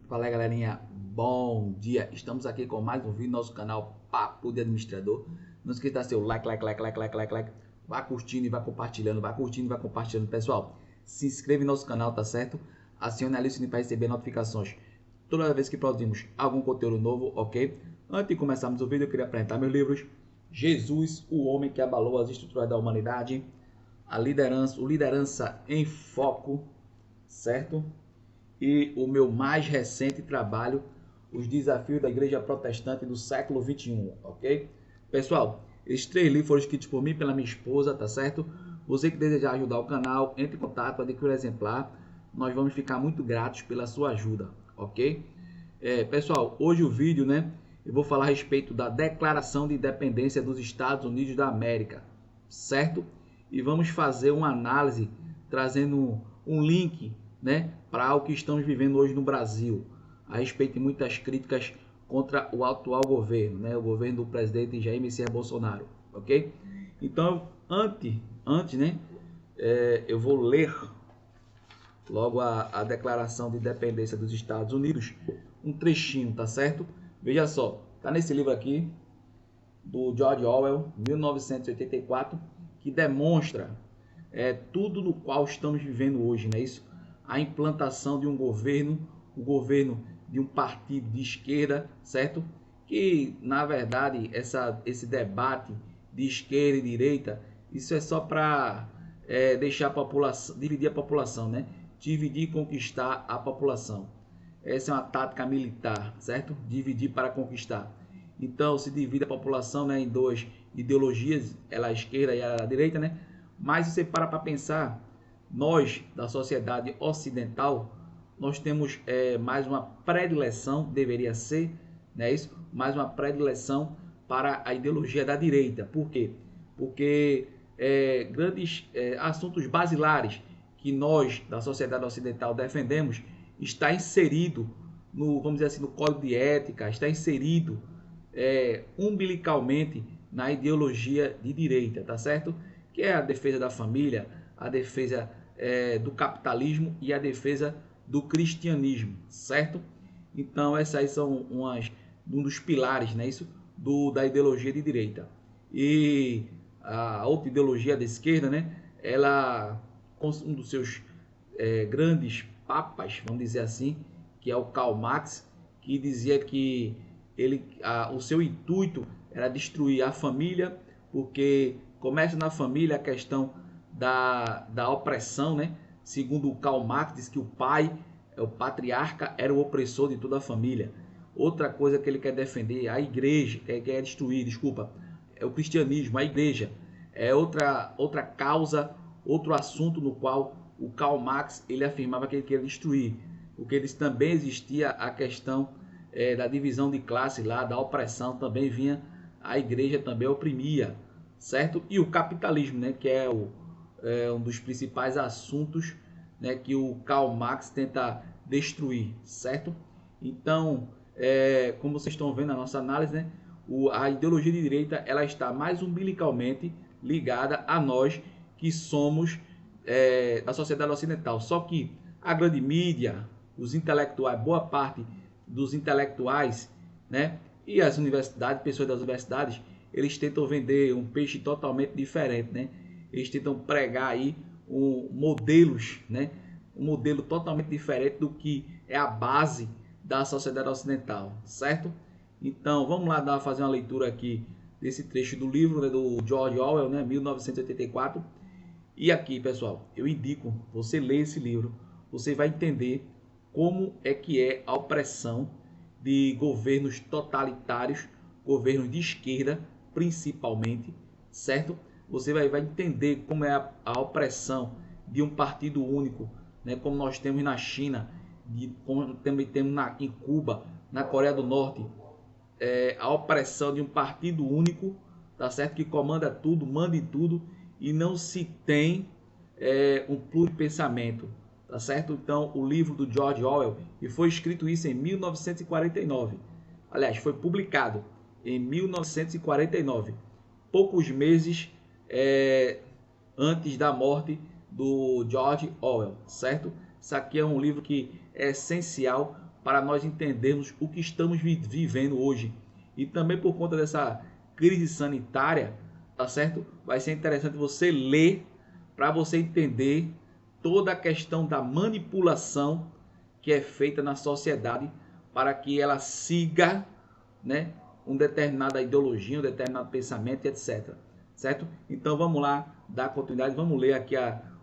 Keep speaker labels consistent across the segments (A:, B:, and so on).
A: Fala aí, galerinha, bom dia, estamos aqui com mais um vídeo no nosso canal Papo de Administrador. Não esqueça de dar seu like, vá curtindo e vá compartilhando, pessoal. Se inscreva em nosso canal, tá certo? Acione ali o sininho para receber notificações toda vez que produzimos algum conteúdo novo, ok? Antes de começarmos o vídeo, eu queria apresentar meus livros: Jesus, o Homem que Abalou as Estruturas da Humanidade, o Liderança em Foco, certo? E o meu mais recente trabalho, Os Desafios da Igreja Protestante do século XXI, ok? Pessoal, esses 3 livros foram escritos por mim e pela minha esposa, tá certo? Você que desejar ajudar o canal, entre em contato, adquira o exemplar. Nós vamos ficar muito gratos pela sua ajuda, ok? Pessoal, hoje o vídeo, né? Eu vou falar a respeito da Declaração de Independência dos Estados Unidos da América, certo? E vamos fazer uma análise trazendo um link, né, para o que estamos vivendo hoje no Brasil, a respeito de muitas críticas contra o atual governo, né, o governo do presidente Jair Messias Bolsonaro, ok? Então, antes, né, eu vou ler logo a Declaração de Independência dos Estados Unidos, um trechinho, tá certo? Veja só, tá nesse livro aqui, do George Orwell, 1984, que demonstra tudo no qual estamos vivendo hoje, não é isso? A implantação de um governo, o governo de um partido de esquerda, certo? Que, na verdade, esse debate de esquerda e direita, isso é só para deixar a população, dividir a população, né? Dividir e conquistar a população. Essa é uma tática militar, certo? Dividir para conquistar. Então, se divide a população, né, em duas ideologias, ela a esquerda e a direita, né? Mas se você para pensar, nós da sociedade ocidental, nós temos mais uma predileção, deveria ser, né, isso? Mais uma predileção para a ideologia da direita. Por quê? Porque grandes assuntos basilares que nós da sociedade ocidental defendemos está inserido no, vamos dizer assim, no código de ética, está inserido umbilicalmente na ideologia de direita, tá certo? Que é a defesa da família, a defesa do capitalismo e a defesa do cristianismo, certo? Então essas aí são um dos pilares, né, isso, da ideologia de direita. E a outra ideologia da esquerda, né, ela, um dos seus grandes papas, vamos dizer assim, que é o Karl Marx, que dizia que o seu intuito era destruir a família, porque começa na família a questão da opressão, né? Segundo o Karl Marx, diz que o pai, o patriarca, era o opressor de toda a família. Outra coisa que ele quer defender, a igreja, quer destruir, desculpa, é o cristianismo, a igreja. É outra causa, outro assunto no qual o Karl Marx ele afirmava que ele queria destruir. Porque eles também existia a questão da divisão de classe lá, da opressão, também vinha, a igreja também oprimia, certo? E o capitalismo, né, que é um dos principais assuntos, né, que o Karl Marx tenta destruir, certo? Então, como vocês estão vendo na nossa análise, né, a ideologia de direita ela está mais umbilicalmente ligada a nós que somos da sociedade ocidental. Só que a grande mídia, os intelectuais, boa parte dos intelectuais, né, e as universidades, pessoas das universidades, eles tentam vender um peixe totalmente diferente, né? Eles tentam pregar aí modelos, né? Um modelo totalmente diferente do que é a base da sociedade ocidental, certo? Então, vamos lá fazer uma leitura aqui desse trecho do livro, né, do George Orwell, né, 1984. E aqui, pessoal, eu indico você ler esse livro, você vai entender como é que é a opressão de governos totalitários, governos de esquerda, principalmente, certo? Você vai entender como é a opressão de um partido único, né, como nós temos na China, como também temos em Cuba, na Coreia do Norte, a opressão de um partido único, tá certo? Que comanda tudo, manda em tudo e não se tem um pluripensamento, tá certo? Então, o livro do George Orwell, e foi escrito isso em 1949. Aliás, foi publicado em 1949, poucos meses antes da morte do George Orwell, certo? Isso aqui é um livro que é essencial para nós entendermos o que estamos vivendo hoje. E também por conta dessa crise sanitária, tá certo? Vai ser interessante você ler para você entender toda a questão da manipulação que é feita na sociedade para que ela siga, né, uma determinada ideologia, um determinado pensamento, etc. Certo? Então vamos lá, dar continuidade, vamos ler aqui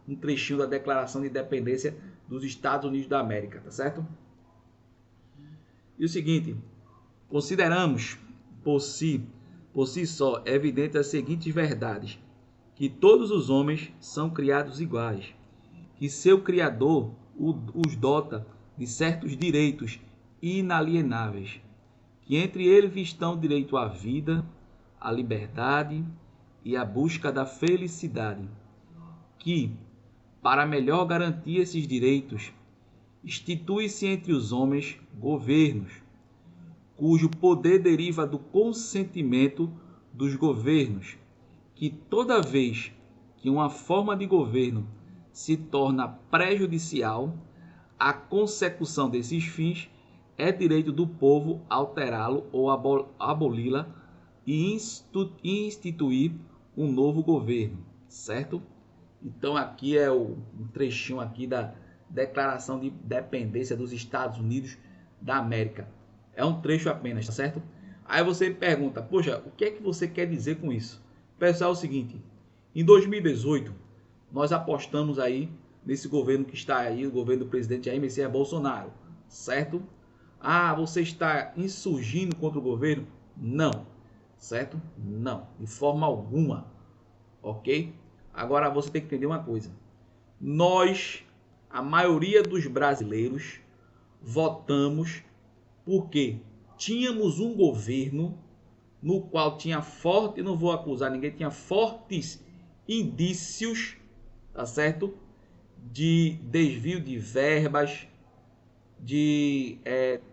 A: um trechinho da Declaração de Independência dos Estados Unidos da América, tá certo? E o seguinte, consideramos por si só evidente as seguintes verdades: que todos os homens são criados iguais, que seu Criador os dota de certos direitos inalienáveis, que entre eles estão o direito à vida, à liberdade e à busca da felicidade, que, para melhor garantir esses direitos, institui-se entre os homens governos, cujo poder deriva do consentimento dos governos, que toda vez que uma forma de governo se torna prejudicial à consecução desses fins, é direito do povo alterá-lo ou aboli-la e instituir um novo governo, certo? Então aqui é um trechinho aqui da Declaração de Independência dos Estados Unidos da América. É um trecho apenas, tá certo? Aí você me pergunta, poxa, o que é que você quer dizer com isso? Pessoal, é o seguinte, em 2018, nós apostamos aí nesse governo que está aí, o governo do presidente Jair Messias Bolsonaro, certo? Ah, você está insurgindo contra o governo? Não, certo? Não, de forma alguma, ok? Agora você tem que entender uma coisa. Nós, a maioria dos brasileiros, votamos porque tínhamos um governo no qual tinha forte, não vou acusar ninguém, tinha fortes indícios, tá certo? De desvio de verbas, de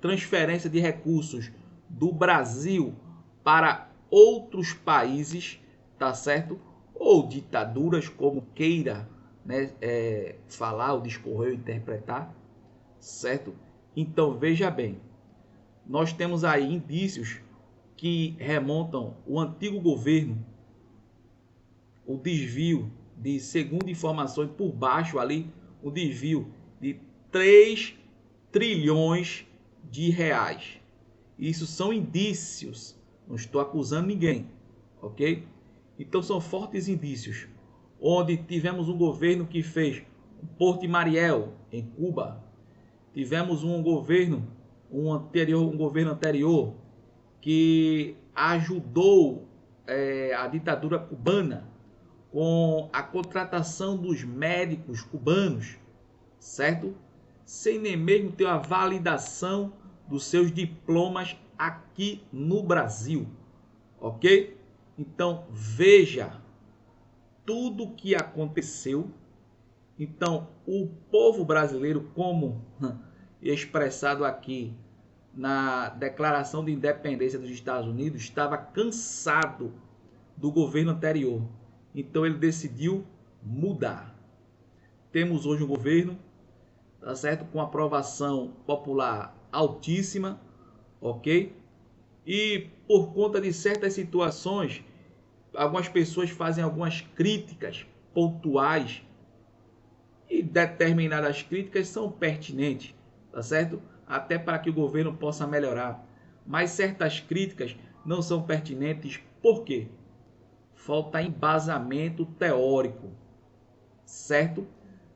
A: transferência de recursos do Brasil para outros países, tá certo? Ou ditaduras, como queira, né, falar, ou discorrer, ou interpretar, certo? Então veja bem, nós temos aí indícios que remontam o antigo governo, o desvio de, segundo informações por baixo ali, o desvio de 3 trilhões de reais. Isso são indícios, não estou acusando ninguém, ok? Então são fortes indícios, onde tivemos um governo que fez o Porto de Mariel, em Cuba, tivemos um governo anterior que ajudou a ditadura cubana com a contratação dos médicos cubanos, certo? Sem nem mesmo ter a validação dos seus diplomas aqui no Brasil, ok? Então veja tudo o que aconteceu. Então o povo brasileiro, como expressado aqui na Declaração de Independência dos Estados Unidos, estava cansado do governo anterior. Então ele decidiu mudar. Temos hoje um governo, tá certo, com aprovação popular altíssima, ok? E por conta de certas situações, algumas pessoas fazem algumas críticas pontuais, e determinadas críticas são pertinentes, tá certo? Até para que o governo possa melhorar. Mas certas críticas não são pertinentes, por quê? Falta embasamento teórico, certo?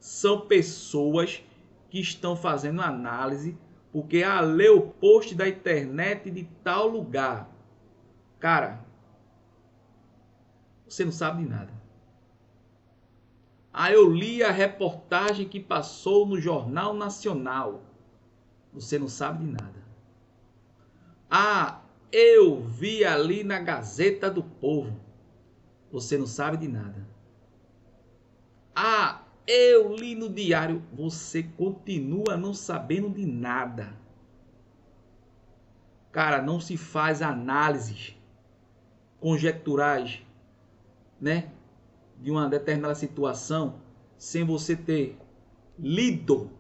A: São pessoas que estão fazendo análise porque lê o post da internet de tal lugar. Cara, você não sabe de nada. Eu li a reportagem que passou no Jornal Nacional. Você não sabe de nada. Eu vi ali na Gazeta do Povo. Você não sabe de nada. Eu li no diário. Você continua não sabendo de nada. Cara, não se faz análises conjecturais, né, de uma determinada situação sem você ter lido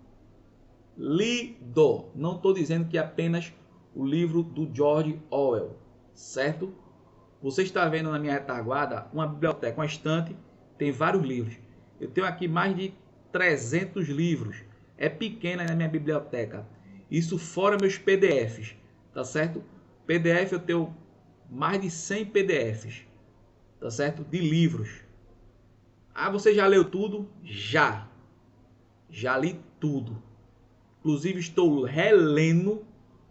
A: lido. Não estou dizendo que é apenas o livro do George Orwell, certo? Você está vendo na minha retaguarda uma biblioteca, uma estante, tem vários livros. Eu tenho aqui mais de 300 livros. É pequena na minha biblioteca. Isso fora meus PDFs, tá certo? PDF eu tenho mais de 100 PDFs, tá certo? De livros. Ah, você já leu tudo? Já. Já li tudo. Inclusive estou relendo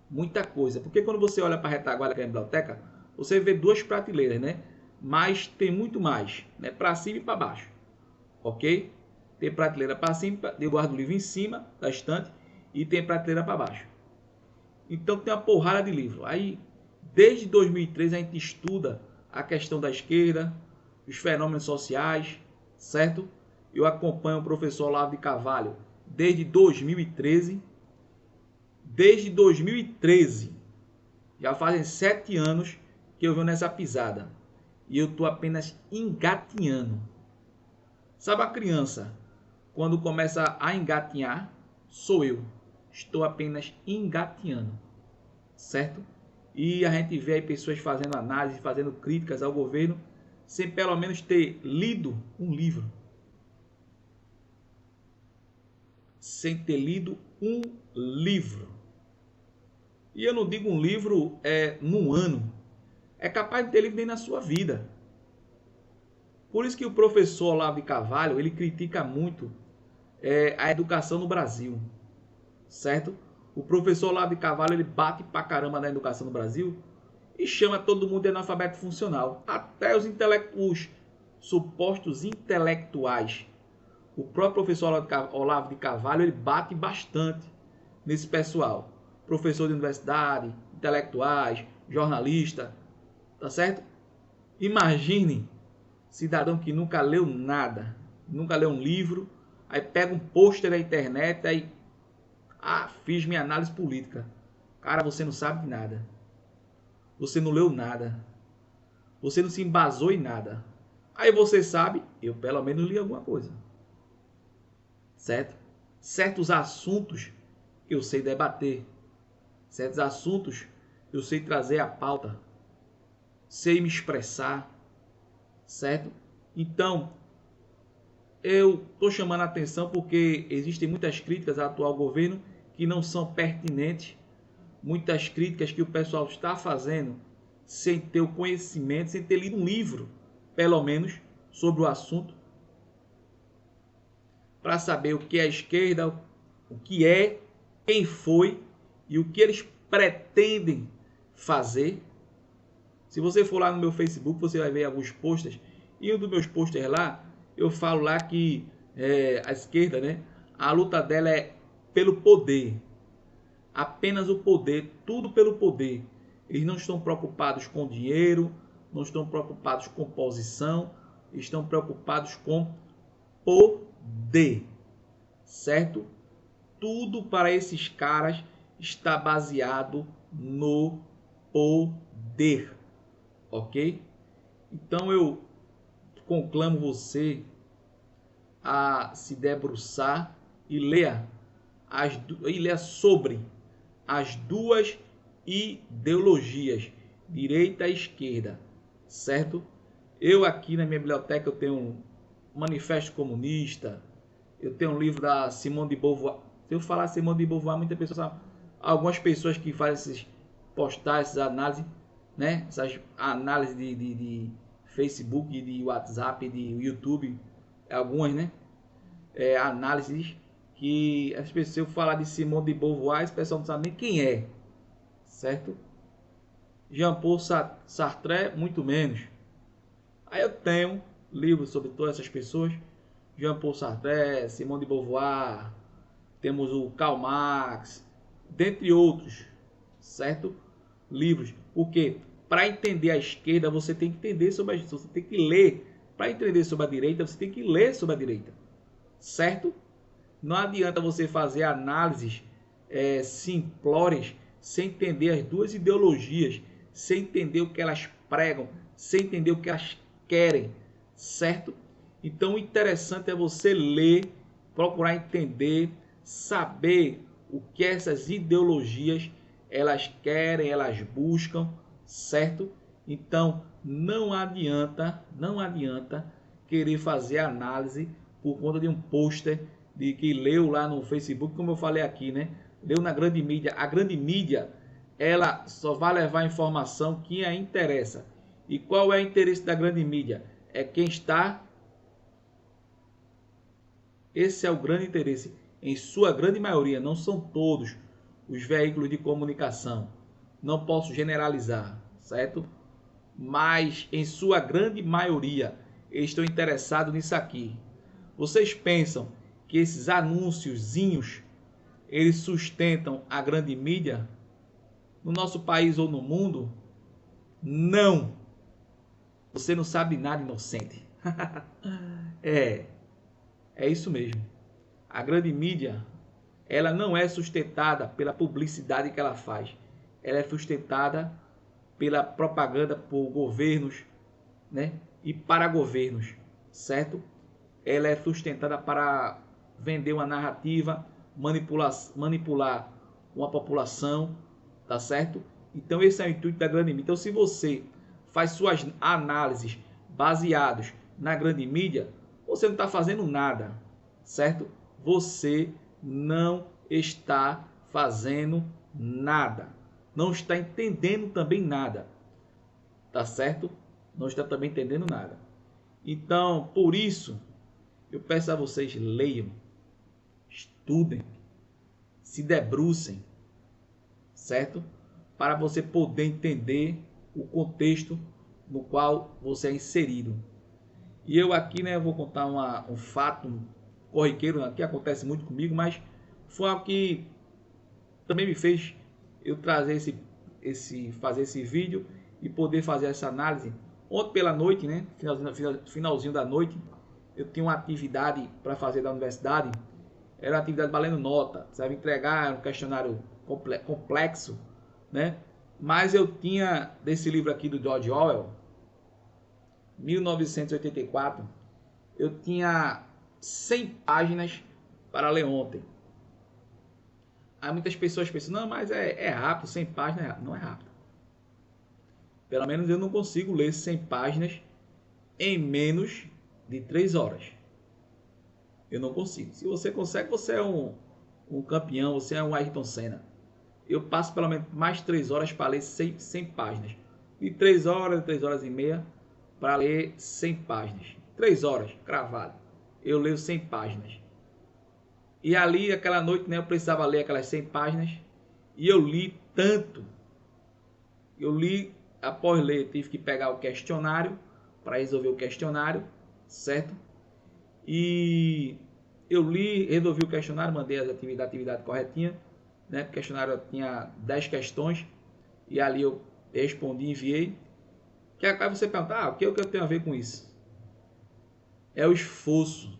A: muita coisa. Porque quando você olha para a retaguarda que é a biblioteca, você vê duas prateleiras, né? Mas tem muito mais, né? Para cima e para baixo. Ok? Tem prateleira para cima, eu guardo o livro em cima da estante e tem prateleira para baixo. Então tem uma porrada de livro. Aí, desde 2013 a gente estuda a questão da esquerda, os fenômenos sociais, certo? Eu acompanho o professor Olavo de Carvalho desde 2013. Desde 2013, já fazem 7 anos que eu venho nessa pisada. E eu estou apenas engatinhando. Sabe a criança, quando começa a engatinhar, sou eu. Estou apenas engatinhando, certo? E a gente vê aí pessoas fazendo análise, fazendo críticas ao governo, sem pelo menos ter lido um livro. Sem ter lido um livro. E eu não digo um livro num ano. É capaz de ter livro nem na sua vida. Por isso que o professor Olavo de Carvalho, ele critica muito a educação no Brasil. Certo? O professor Olavo de Carvalho, ele bate pra caramba na educação no Brasil e chama todo mundo de analfabeto funcional. Até os supostos intelectuais. O próprio professor Olavo de Carvalho, ele bate bastante nesse pessoal. Professor de universidade, intelectuais, jornalista, tá certo? Imagine cidadão que nunca leu nada, nunca leu um livro, aí pega um pôster da internet, aí fiz minha análise política. Cara, você não sabe de nada. Você não leu nada. Você não se embasou em nada. Aí você sabe, eu pelo menos li alguma coisa. Certo? Certos assuntos que eu sei debater. Certos assuntos eu sei trazer à pauta. Sei me expressar. Certo? Então, eu estou chamando a atenção porque existem muitas críticas ao atual governo que não são pertinentes. Muitas críticas que o pessoal está fazendo sem ter o conhecimento, sem ter lido um livro, pelo menos, sobre o assunto, para saber o que é a esquerda, o que é, quem foi e o que eles pretendem fazer. Se você for lá no meu Facebook, você vai ver alguns posters. E um dos meus posters lá, eu falo lá que a esquerda, né, a luta dela é pelo poder. Apenas o poder, tudo pelo poder. Eles não estão preocupados com dinheiro, não estão preocupados com posição, estão preocupados com poder, certo? Tudo para esses caras está baseado no poder, ok? Então eu conclamo você a se debruçar e ler sobre as duas ideologias, direita e esquerda, certo? Eu aqui na minha biblioteca eu tenho um Manifesto Comunista, eu tenho um livro da Simone de Beauvoir. Se eu falar Simone de Beauvoir, muitas pessoas sabem. Algumas pessoas que fazem esses postagens, essas análises, né? Essas análises de Facebook, de WhatsApp, de YouTube, algumas, né? Análises que as pessoas falar de Simone de Beauvoir, esse pessoal não sabe nem quem é, certo? Jean-Paul Sartre, muito menos. Aí eu tenho livros sobre todas essas pessoas, Jean-Paul Sartre, Simone de Beauvoir, temos o Karl Marx, dentre outros, certo? Livros. Porque para entender a esquerda, você tem que entender sobre você tem que ler. Para entender sobre a direita, você tem que ler sobre a direita, certo? Não adianta você fazer análises simplórias sem entender as duas ideologias, sem entender o que elas pregam, sem entender o que elas querem, certo? Então o interessante é você ler, procurar entender, saber o que essas ideologias elas querem, elas buscam, certo? Então não adianta querer fazer análise por conta de um pôster de que leu lá no Facebook, como eu falei aqui, né? Leu na grande mídia. A grande mídia, ela só vai levar informação que a interessa. E qual é o interesse da grande mídia? É quem está... Esse é o grande interesse. Em sua grande maioria, não são todos os veículos de comunicação. Não posso generalizar, certo? Mas em sua grande maioria, estão interessados nisso aqui. Vocês pensam que esses anúnciozinhos, eles sustentam a grande mídia no nosso país ou no mundo? Não. Você não sabe nada, inocente. É isso mesmo. A grande mídia, ela não é sustentada pela publicidade que ela faz. Ela é sustentada pela propaganda por governos, né? E para governos, certo? Ela é sustentada para vender uma narrativa, manipular uma população, tá certo? Então esse é o intuito da grande mídia. Então se você faz suas análises baseadas na grande mídia, você não está fazendo nada, certo? Você não está fazendo nada. Não está entendendo também nada, tá certo? Não está também entendendo nada. Então, por isso, eu peço a vocês, leiam, estudem, se debrucem, certo? Para você poder entender o contexto no qual você é inserido. E eu aqui, né, vou contar um fato corriqueiro, né, que acontece muito comigo, mas foi algo que também me fez eu trazer fazer esse vídeo e poder fazer essa análise. Ontem pela noite, né, finalzinho da noite, eu tinha uma atividade para fazer da universidade. Era uma atividade valendo nota, precisava entregar um questionário complexo, né? Mas eu tinha desse livro aqui do George Orwell, 1984, eu tinha 100 páginas para ler ontem. Aí muitas pessoas pensam, não, mas é rápido, 100 páginas é rápido. Não é rápido. Pelo menos eu não consigo ler 100 páginas em menos de 3 horas. Eu não consigo. Se você consegue, você é um campeão, você é um Ayrton Senna. Eu passo pelo menos mais 3 horas para ler 100 páginas. De 3 horas, 3 horas e meia, para ler 100 páginas. 3 horas, cravado. Eu leio 100 páginas. E ali, aquela noite, né, eu precisava ler aquelas 100 páginas. E eu li tanto. Eu li, após ler, tive que pegar o questionário para resolver o questionário, certo? E eu li, resolvi o questionário, mandei a atividade corretinha, né? O questionário tinha 10 questões e ali eu respondi, enviei. Que aí você pergunta, o que eu tenho a ver com isso? É o esforço.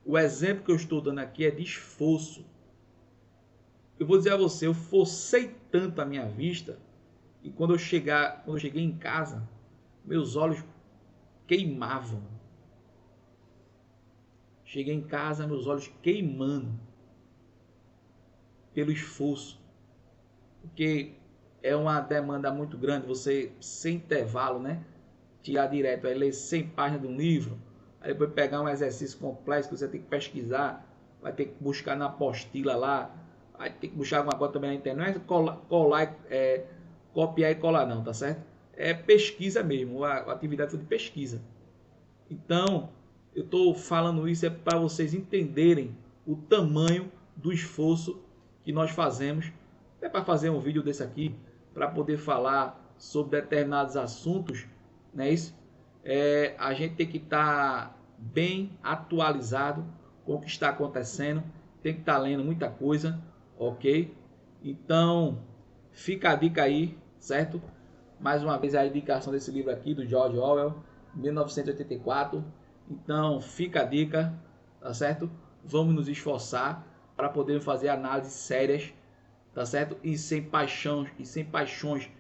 A: O exemplo que eu estou dando aqui é de esforço. Eu vou dizer a você, eu forcei tanto a minha vista e quando eu cheguei em casa, meus olhos queimavam. Cheguei em casa, meus olhos queimando pelo esforço. Porque é uma demanda muito grande, você, sem intervalo, né? Tirar direto, aí ler 100 páginas de um livro, aí depois pegar um exercício complexo que você tem que pesquisar, vai ter que buscar na apostila lá, vai ter que buscar alguma coisa também na internet, não é copiar e colar não, tá certo? É pesquisa mesmo, a atividade foi de pesquisa. Então, eu estou falando isso para vocês entenderem o tamanho do esforço que nós fazemos. É para fazer um vídeo desse aqui, para poder falar sobre determinados assuntos, não é isso? A gente tem que estar bem atualizado com o que está acontecendo, tem que estar lendo muita coisa, ok? Então, fica a dica aí, certo? Mais uma vez a indicação desse livro aqui do George Orwell, 1984. Então, fica a dica, tá certo? Vamos nos esforçar para poder fazer análises sérias, tá certo? E sem paixões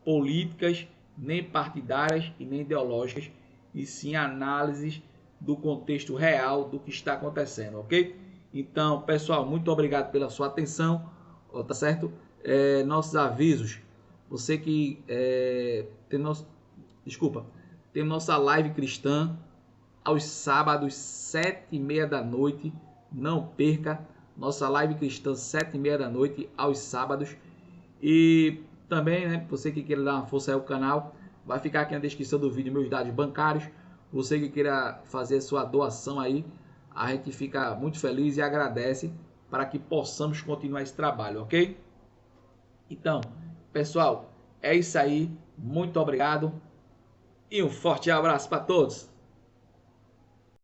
A: políticas, nem partidárias e nem ideológicas, e sim análises do contexto real do que está acontecendo, ok? Então, pessoal, muito obrigado pela sua atenção, ó, tá certo? Nossos avisos, você que tem nossa live cristã aos sábados, 7h30 da noite. Não perca nossa live cristã, 7h30 da noite, aos sábados. E também, né, você que queira dar uma força aí ao canal, vai ficar aqui na descrição do vídeo meus dados bancários. Você que queira fazer sua doação aí, a gente fica muito feliz e agradece para que possamos continuar esse trabalho, ok? Então, pessoal, é isso aí. Muito obrigado e um forte abraço para todos.